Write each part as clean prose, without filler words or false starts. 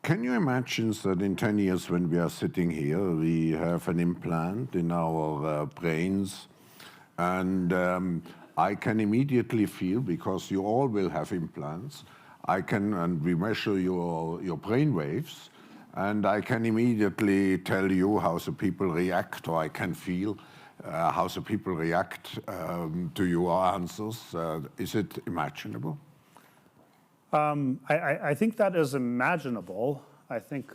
Can you imagine that in 10 years when we are sitting here, we have an implant in our brains, and I can immediately feel, because you all will have implants, and we measure your brain waves, and I can immediately tell you how the people react, or I can feel how the people react to your answers. Is it imaginable? I think that is imaginable. I think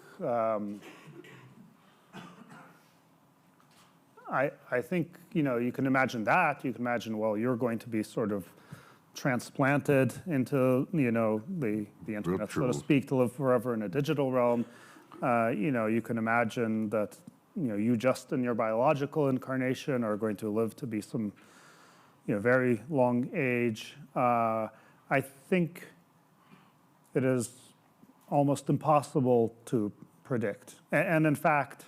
I think you can imagine that. You can imagine, well, you're going to be sort of transplanted into the internet, so to speak, to live forever in a digital realm. You can imagine that you just in your biological incarnation are going to live to be some very long age. I think it is almost impossible to predict. And in fact,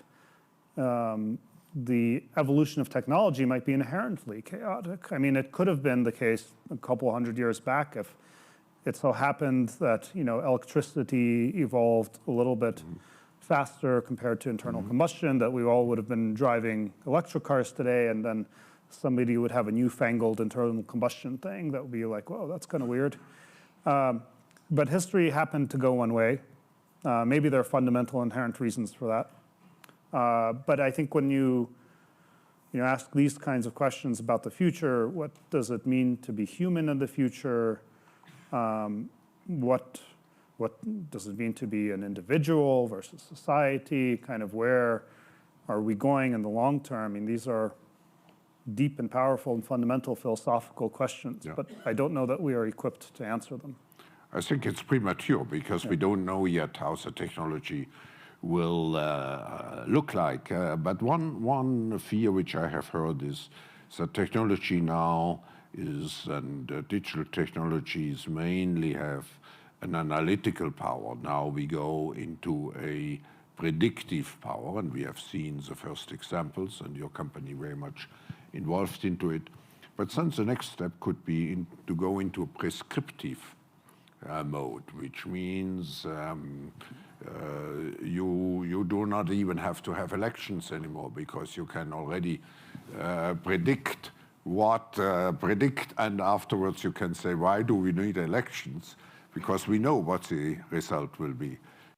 the evolution of technology might be inherently chaotic. I mean, it could have been the case a couple hundred years back if it so happened that electricity evolved a little bit faster compared to internal combustion, that we all would have been driving electric cars today, and then somebody would have a newfangled internal combustion thing that would be like, whoa, that's kind of weird. But history happened to go one way. Maybe there are fundamental inherent reasons for that. But I think when you ask these kinds of questions about the future, what does it mean to be human in the future? What does it mean to be an individual versus society? Kind of where are we going in the long term? I mean, these are deep and powerful and fundamental philosophical questions, but I don't know that we are equipped to answer them. I think it's premature because we don't know yet how the technology will look like. But one fear which I have heard is that technology now and digital technologies mainly have an analytical power. Now we go into a predictive power, and we have seen the first examples, and your company very much involved into it. But then the next step could be to go into a prescriptive mode, which means you do not even have to have elections anymore, because you can already predict, and afterwards you can say, why do we need elections? Because we know what the result will be.